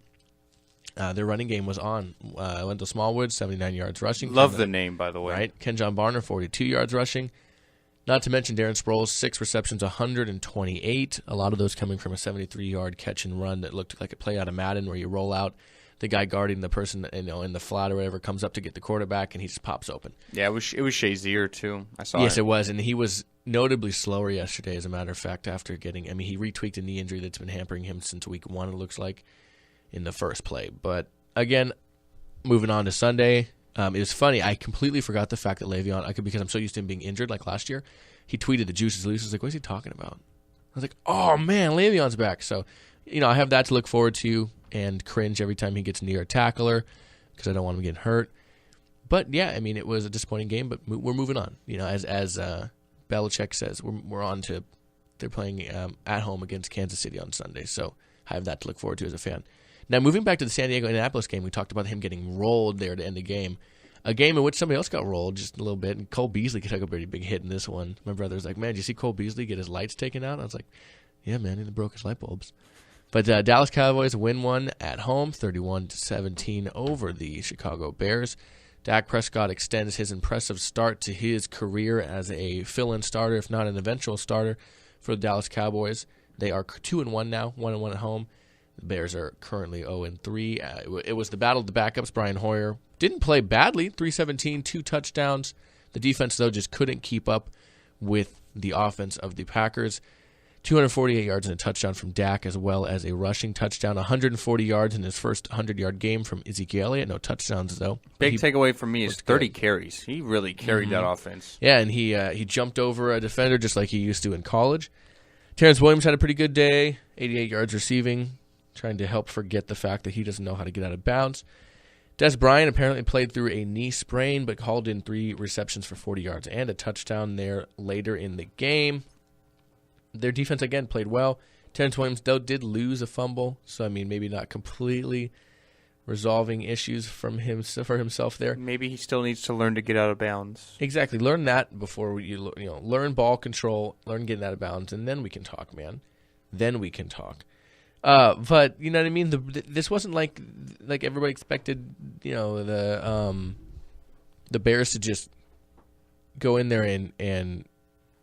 their running game was on. Wendell Smallwood, 79 yards rushing. Love the name, by the way. Right. Kenjon Barner, 42 yards rushing. Not to mention Darren Sproles, 6 receptions, 128. A lot of those coming from a 73-yard catch and run that looked like a play out of Madden where you roll out. The guy guarding the person in the flat or whatever comes up to get the quarterback, and he just pops open. Yeah, it was Shazier, too. I saw Yes, it was, and he was notably slower yesterday, as a matter of fact, after getting – he retweaked a knee injury that's been hampering him since week 1, it looks like, in the first play. But, again, moving on to Sunday, it was funny. I completely forgot the fact that Le'Veon – because I'm so used to him being injured like last year. He tweeted the juice is loose. I was like, what's he talking about? I was like, oh, man, Le'Veon's back. So, I have that to look forward to and cringe every time he gets near a tackler because I don't want him getting hurt. But, yeah, it was a disappointing game, but we're moving on. As Belichick says, we're on to – they're playing at home against Kansas City on Sunday. So I have that to look forward to as a fan. Now, moving back to the San Diego-Indianapolis game, we talked about him getting rolled there to end the game. A game in which somebody else got took just a little bit, and Cole Beasley took a pretty big hit in this one. My brother was like, man, did you see Cole Beasley get his lights taken out? I was like, yeah, man, he broke his light bulbs. But Dallas Cowboys win one at home, 31-17 over the Chicago Bears. Dak Prescott extends his impressive start to his career as a fill-in starter, if not an eventual starter, for the Dallas Cowboys. They are 2-1 now, 1-1 at home. The Bears are currently 0-3. It was the battle of the backups. Brian Hoyer didn't play badly, 317, 2 touchdowns. The defense, though, just couldn't keep up with the offense of the Packers. 248 yards and a touchdown from Dak, as well as a rushing touchdown. 140 yards in his first 100-yard game from Ezekiel Elliott. No touchdowns, though. Big takeaway for me is 30 carries. He really carried that offense. Yeah, and he jumped over a defender just like he used to in college. Terrence Williams had a pretty good day, 88 yards receiving, trying to help forget the fact that he doesn't know how to get out of bounds. Des Bryant apparently played through a knee sprain, but called in 3 receptions for 40 yards and a touchdown there later in the game. Their defense, again, played well. Terrence Williams, though, did lose a fumble, so, I mean, maybe not completely resolving issues for himself there. Maybe he still needs to learn to get out of bounds. Exactly. Learn that before you learn ball control, learn getting out of bounds, and then we can talk, man. Then we can talk. But you know what I mean. This wasn't like everybody expected. The Bears to just go in there and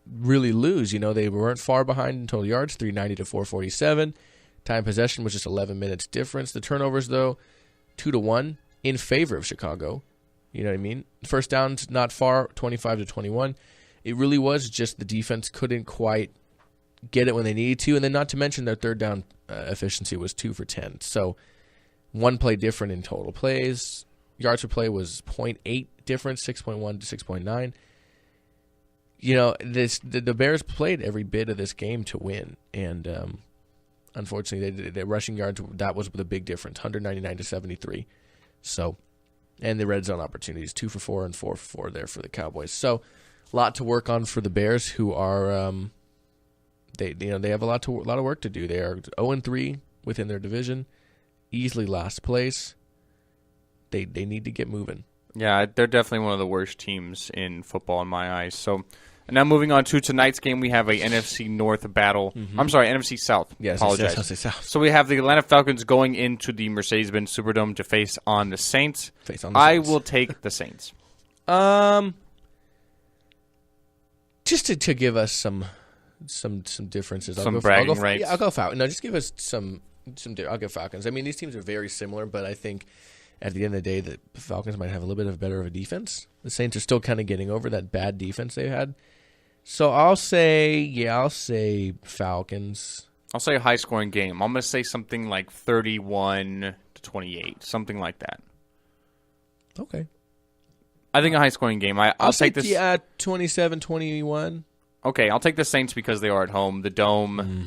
really lose. They weren't far behind in total yards, 390 to 447. Time possession was just 11 minutes difference. The turnovers, though, 2-1 in favor of Chicago. You know what I mean? First downs not far, 25 to 21. It really was just the defense couldn't quite get it when they needed to, and then not to mention their third down efficiency was 2 for 10. So one play different in total plays. Yards per play was 0.8 difference, 6.1 to 6.9. The Bears played every bit of this game to win, and unfortunately, the rushing yards, that was the big difference, 199 to 73. So, and the red zone opportunities, 2 for 4 and 4 for 4 there for the Cowboys. So, a lot to work on for the Bears, who are they have a lot of work to do. They are 0-3 within their division, easily last place. They need to get moving. Yeah, they're definitely one of the worst teams in football in my eyes. So, and now moving on to tonight's game, we have a NFC North battle. Mm-hmm. I'm sorry, NFC South. Yes, apologize. I'll say South. So we have the Atlanta Falcons going into the Mercedes-Benz Superdome to face on the Saints. I will take the Saints. Just to give us some differences. Some bragging rights. Yeah, I'll go Falcons. No, just give us some. I'll go Falcons. I mean, these teams are very similar, but I think at the end of the day, the Falcons might have a little bit of better of a defense. The Saints are still kind of getting over that bad defense they had. So I'll say Falcons. I'll say a high-scoring game. I'm going to say something like 31-28, something like that. Okay. I think a high-scoring game. I'll take this. 27-21. Okay, I'll take the Saints because they are at home. The Dome,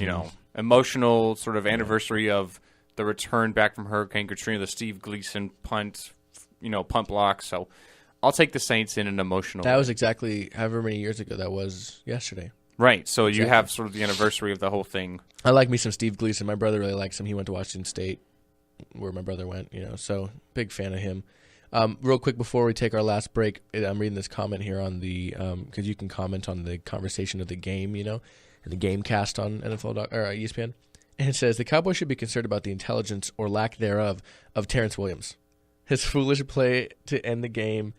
emotional sort of anniversary of the return back from Hurricane Katrina, the Steve Gleason punt block. So I'll take the Saints in an emotional That way. was exactly however many years ago that was yesterday. Right, so exactly. You have sort of the anniversary of the whole thing. I like me some Steve Gleason. My brother really likes him. He went to Washington State, where my brother went, so big fan of him. Real quick before we take our last break, I'm reading this comment here on the because you can comment on the conversation of the game, and the game cast on NFL or ESPN, and it says the Cowboys should be concerned about the intelligence or lack thereof of Terrence Williams, his foolish play to end the game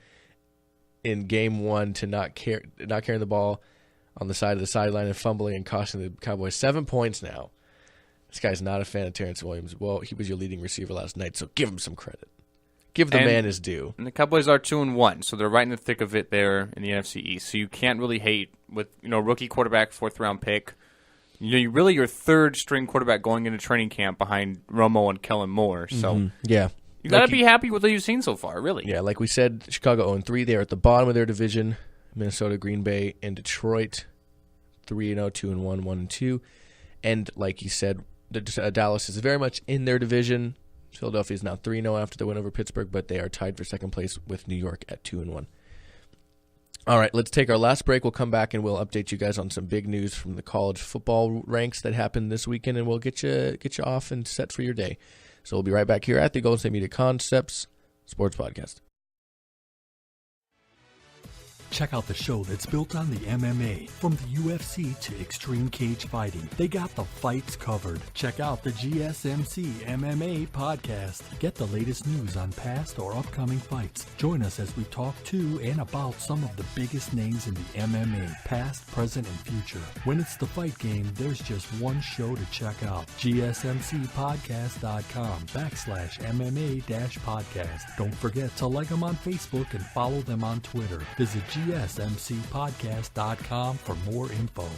in Game 1 to not carrying the ball on the side of the sideline and fumbling and costing the Cowboys 7 points now. This guy's not a fan of Terrence Williams. Well, he was your leading receiver last night, so give him some credit. Give the man his due. And the Cowboys are 2-1, so they're right in the thick of it there in the NFC East. So you can't really hate with rookie quarterback, 4th-round pick. You really your third-string quarterback going into training camp behind Romo and Kellen Moore. So yeah, you got to be happy with what you've seen so far, really. Yeah, like we said, Chicago 0-3. They are at the bottom of their division. Minnesota, Green Bay, and Detroit 3-0, 2-1, 1-2. And like you said, Dallas is very much in their division. Philadelphia is now 3-0 after the win over Pittsburgh, but they are tied for second place with New York at 2-1. All right, let's take our last break. We'll come back and we'll update you guys on some big news from the college football ranks that happened this weekend, and we'll get you off and set for your day. So we'll be right back here at the Golden State Media Concepts Sports Podcast. Check out the show that's built on the MMA. From the UFC to extreme cage fighting, they got the fights covered. Check out the GSMC MMA podcast. Get the latest news on past or upcoming fights. Join us as we talk to and about some of the biggest names in the MMA, past, present, and future. When it's the fight game, there's just one show to check out. GSMCpodcast.com/MMA-podcast. Don't forget to like them on Facebook and follow them on Twitter. Visit GSMCpodcast.com for more info.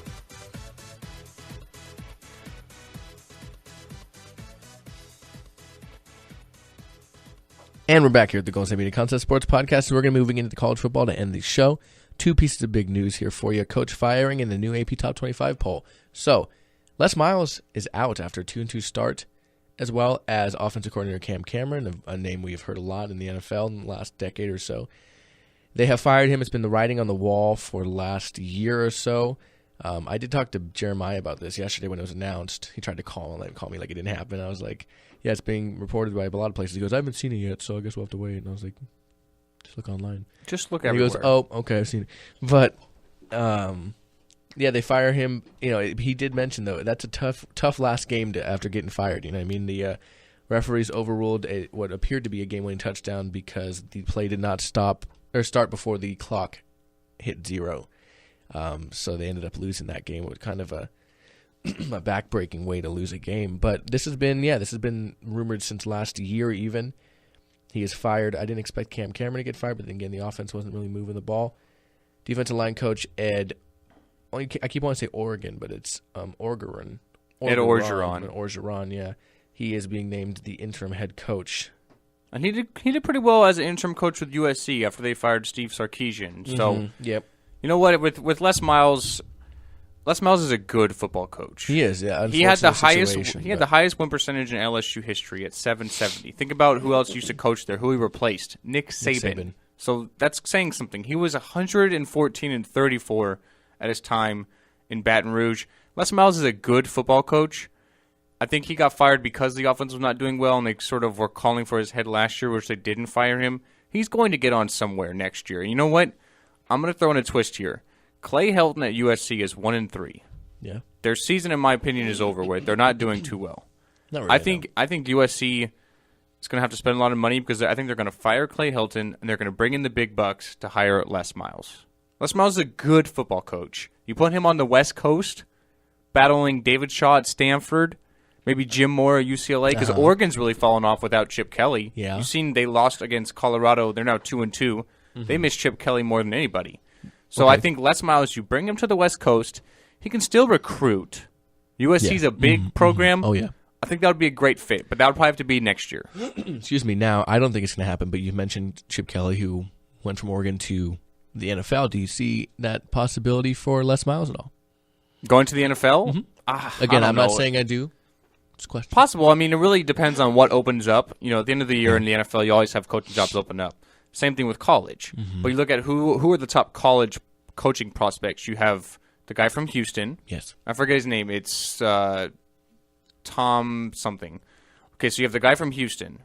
And we're back here at the Golden State Media Concept Sports Podcast, and we're going to be moving into college football to end the show. 2 pieces of big news here for you. Coach firing and the new AP Top 25 poll. So, Les Miles is out after a 2-2 start, as well as offensive coordinator Cam Cameron, a name we've heard a lot in the NFL in the last decade or so. They have fired him. It's been the writing on the wall for the last year or so. I did talk to Jeremiah about this yesterday when it was announced. He tried to call me like it didn't happen. I was like, yeah, it's being reported by a lot of places. He goes, I haven't seen it yet, so I guess we'll have to wait. And I was like, just look online. Just look and everywhere. He goes, oh, okay, I've seen it. But, yeah, they fire him. You know, he did mention, though, that's a tough last game after getting fired. You know what I mean? The referees overruled what appeared to be a game-winning touchdown because the play did not start before the clock hit 0. So they ended up losing that game. It was kind of a back-breaking way to lose a game. But this has been rumored since last year even. He is fired. I didn't expect Cam Cameron to get fired, but then again, the offense wasn't really moving the ball. Defensive line coach I keep wanting to say Oregon, but it's Orgeron. Ed Orgeron. Orgeron, yeah. He is being named the interim head coach. And he did pretty well as an interim coach with USC after they fired Steve Sarkisian. So, Yep. You know what? With Les Miles is a good football coach. He is, yeah. He had the highest win percentage in LSU history at 770. Think about who else used to coach there, who he replaced. Nick Saban. So that's saying something. He was 114-34 at his time in Baton Rouge. Les Miles is a good football coach. I think he got fired because the offense was not doing well, and they sort of were calling for his head last year, which they didn't fire him. He's going to get on somewhere next year. You know what? I'm going to throw in a twist here. Clay Helton at USC is 1-3. Yeah. Their season, in my opinion, is over with. They're not doing too well. Not really, I think USC is going to have to spend a lot of money because I think they're going to fire Clay Helton and they're going to bring in the big bucks to hire Les Miles. Les Miles is a good football coach. You put him on the West Coast, battling David Shaw at Stanford, maybe Jim Moore at UCLA, because Oregon's really fallen off without Chip Kelly. Yeah. You've seen they lost against Colorado. They're now 2-2. Mm-hmm. They miss Chip Kelly more than anybody. So I think Les Miles, you bring him to the West Coast, he can still recruit. USC's a big program. Oh, yeah. I think that would be a great fit, but that would probably have to be next year. Excuse me. Now, I don't think it's going to happen, but you mentioned Chip Kelly, who went from Oregon to the NFL. Do you see that possibility for Les Miles at all? Going to the NFL? Mm-hmm. Again, I'm not saying I do. It's a question. Possible. I mean, it really depends on what opens up. You know, at the end of the year in the NFL, you always have coaching jobs open up. Same thing with college. Mm-hmm. But you look at who are the top college coaching prospects. You have the guy from Houston. Yes. I forget his name. It's Tom something. Okay, so you have the guy from Houston.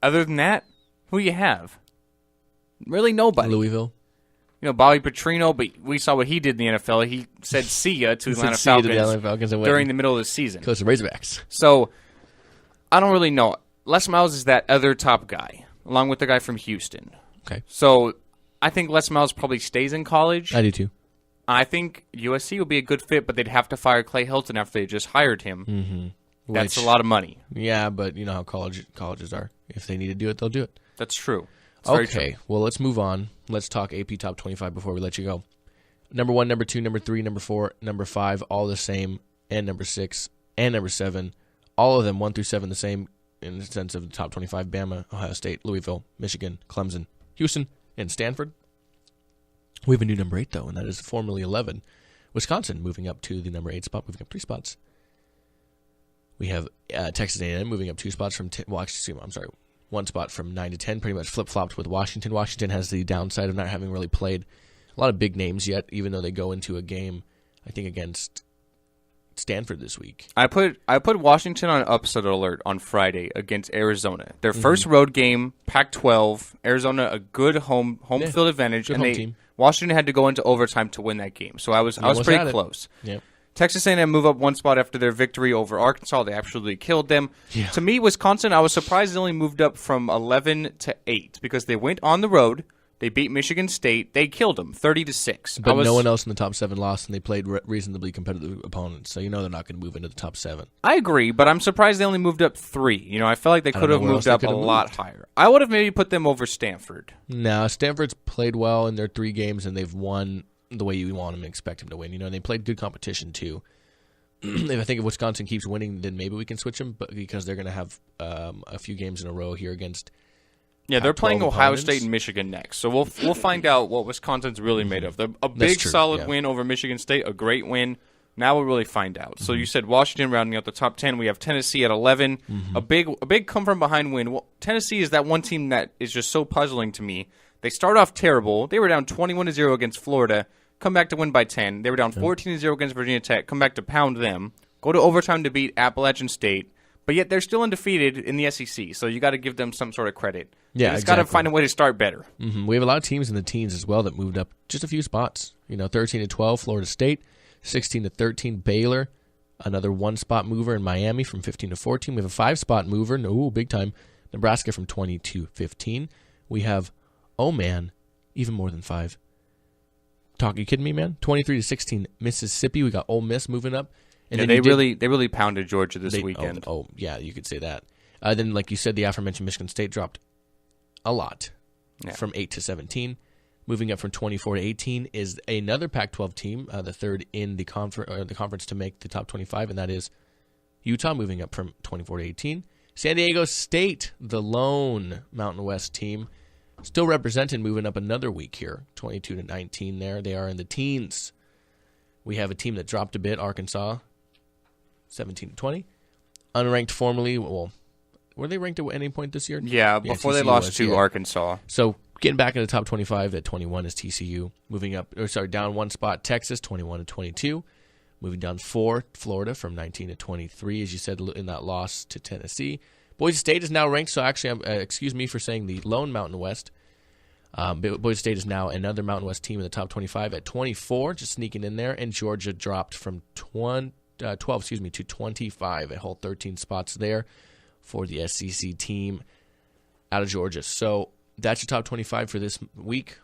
Other than that, who you have? Really nobody. Louisville. You know, Bobby Petrino, but we saw what he did in the NFL. He said see ya to Atlanta Falcons during the middle of the season. Coach the Razorbacks. So, I don't really know. Les Miles is that other top guy, along with the guy from Houston. Okay. So, I think Les Miles probably stays in college. I do too. I think USC would be a good fit, but they'd have to fire Clay Helton after they just hired him. Mm-hmm. That's a lot of money. Yeah, but you know how colleges are. If they need to do it, they'll do it. That's true. Okay, well, let's move on. Let's talk AP Top 25 before we let you go. Number 1, number 2, number 3, number 4, number 5, all the same, and number 6, and number 7, all of them 1 through 7 the same in the sense of the top 25, Bama, Ohio State, Louisville, Michigan, Clemson, Houston, and Stanford. We have a new number 8, though, and that is formerly 11. Wisconsin moving up to the number 8 spot, moving up 3 spots. We have Texas A&M moving up 2 spots from 1 spot from 9 to 10, pretty much flip-flopped with Washington. Washington has the downside of not having really played a lot of big names yet, even though they go into a game, I think, against Stanford this week. I put Washington on upset alert on Friday against Arizona. Their first road game, Pac-12. Arizona, a good home field advantage, good and home team. Washington had to go into overtime to win that game. So I was pretty close. Yep. Texas A&M move up 1 spot after their victory over Arkansas. They absolutely killed them. Yeah. To me, Wisconsin, I was surprised they only moved up from 11 to 8 because they went on the road. They beat Michigan State. They killed them 30-6. But no one else in the top 7 lost, and they played reasonably competitive opponents. So you know they're not going to move into the top 7. I agree, but I'm surprised they only moved up 3. You know, I felt like they could have moved up a lot higher. I would have maybe put them over Stanford. No, Stanford's played well in their 3 games, and they've won the way you want them and expect them to win. You know, and they played good competition too. I think if Wisconsin keeps winning, then maybe we can switch them, but because they're going to have a few games in a row here against Yeah, they're playing Ohio opponents. State and Michigan next, so we'll find out what Wisconsin's really made of. A big, true, solid win over Michigan State, a great win. Now we'll really find out. So you said Washington rounding out the top 10. We have Tennessee at 11. A big come from behind win. Well, Tennessee is that one team that is just so puzzling to me. They start off terrible. They were down 21-0 against Florida. Come back to win by 10. They were down 14-0 against Virginia Tech. Come back to pound them. Go to overtime to beat Appalachian State. But yet they're still undefeated in the SEC, so you got to give them some sort of credit. Yeah, you just got to find a way to start better. We have a lot of teams in the teens as well that moved up just a few spots. 13-12, Florida State, 16-13, Baylor, another one-spot mover in Miami from 15-14. We have a five-spot mover, big time, Nebraska from 20-15. We have, even more than five. You kidding me, man? 23-16, Mississippi. We got Ole Miss moving up. And yeah, they really pounded Georgia this weekend. Oh, yeah, you could say that. Then, like you said, the aforementioned Michigan State dropped a lot from 8-17. Moving up from 24-18 is another Pac-12 team, the third in the conference to make the top 25, and that is Utah, moving up from 24-18. San Diego State, the lone Mountain West team, still represented, moving up another week here, 22-19 there. They are in the teens. We have a team that dropped a bit, Arkansas, 17-20. Unranked formerly, were they ranked at any point this year? Yeah, before TCU they lost to Arkansas. So getting back into the top 25 at 21 is TCU. Down one spot, Texas, 21-22. Moving down 4, Florida from 19-23, as you said, in that loss to Tennessee. Boise State is now ranked, so actually, excuse me for saying the lone Mountain West. Boise State is now another Mountain West team in the top 25 at 24, just sneaking in there, and Georgia dropped from 12 to 25, a whole 13 spots there for the SEC team out of Georgia. So that's your top 25 for this week.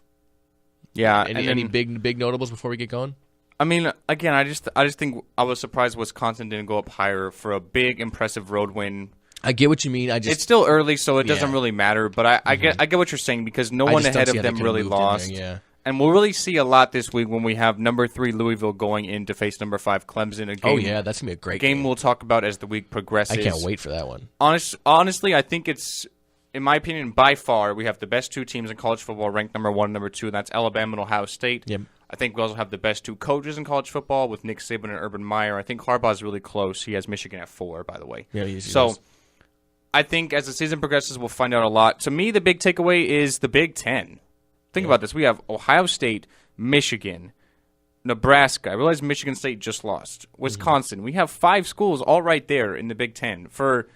Yeah. Any big notables before we get going? I mean, again, I just think I was surprised Wisconsin didn't go up higher for a big, impressive road win. I get what you mean. It's still early, so it doesn't really matter. But I get what you're saying, because no one ahead of them really lost. And we'll really see a lot this week when we have number 3 Louisville going in to face number 5 Clemson. A game, that's gonna be a great game. We'll talk about as the week progresses. I can't wait for that one. Honestly, I think it's, in my opinion, by far we have the best 2 teams in college football ranked number 1 and number 2, and that's Alabama and Ohio State. Yep. I think we also have the best 2 coaches in college football with Nick Saban and Urban Meyer. I think Harbaugh's really close. He has Michigan at 4, by the way. Yeah, he so. does. I think as the season progresses, we'll find out a lot. To me, the big takeaway is the Big Ten. Think about this. We have Ohio State, Michigan, Nebraska. I realize Michigan State just lost. Wisconsin. We have 5 schools all right there in the Big Ten for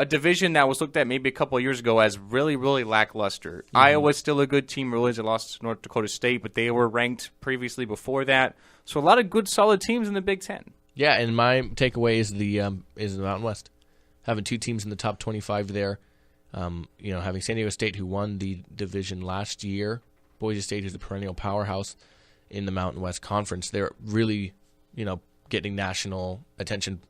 a division that was looked at maybe a couple of years ago as really, really lackluster. Iowa's still a good team. Realize they lost to North Dakota State, but they were ranked previously before that. So a lot of good, solid teams in the Big Ten. Yeah, and my takeaway is the Mountain West. Having 2 teams in the top 25 there. Having San Diego State, who won the division last year. Boise State, who's the perennial powerhouse in the Mountain West Conference. They're really, getting national attention.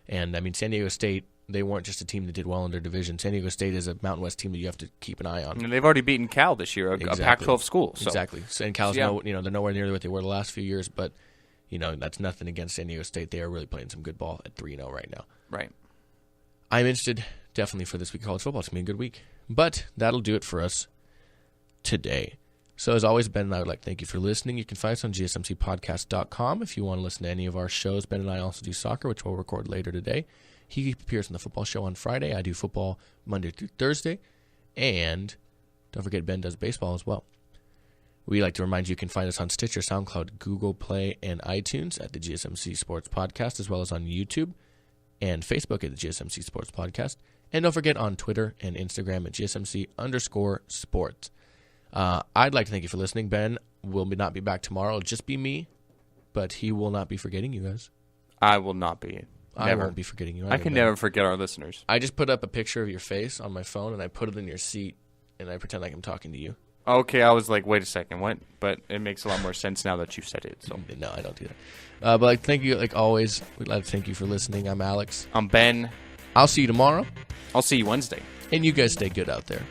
And, San Diego State, they weren't just a team that did well in their division. San Diego State is a Mountain West team that you have to keep an eye on. And they've already beaten Cal this year, a Pac-12 school. So. Exactly. And Cal's they're nowhere near what they were the last few years, but, that's nothing against San Diego State. They are really playing some good ball at 3-0 right now. Right. I'm interested, definitely, for this week of college football. It's going to be a good week. But that'll do it for us today. So as always, Ben and I would like to thank you for listening. You can find us on GSMCpodcast.com if you want to listen to any of our shows. Ben and I also do soccer, which we'll record later today. He appears on the football show on Friday. I do football Monday through Thursday. And don't forget, Ben does baseball as well. We'd like to remind you can find us on Stitcher, SoundCloud, Google Play, and iTunes at the GSMC Sports Podcast, as well as on YouTube and Facebook at the GSMC Sports Podcast. And don't forget on Twitter and Instagram at GSMC_sports. I'd like to thank you for listening. Ben will not be back tomorrow. It'll just be me, but he will not be forgetting you guys. I will not be. I won't be forgetting you. I can never forget our listeners. I just put up a picture of your face on my phone, and I put it in your seat, and I pretend like I'm talking to you. Okay, I was like, wait a second, what? But it makes a lot more sense now that you said it. So no, I don't do that. But thank you, like always. We'd like to thank you for listening. I'm Alex. I'm Ben. I'll see you tomorrow. I'll see you Wednesday. And you guys stay good out there.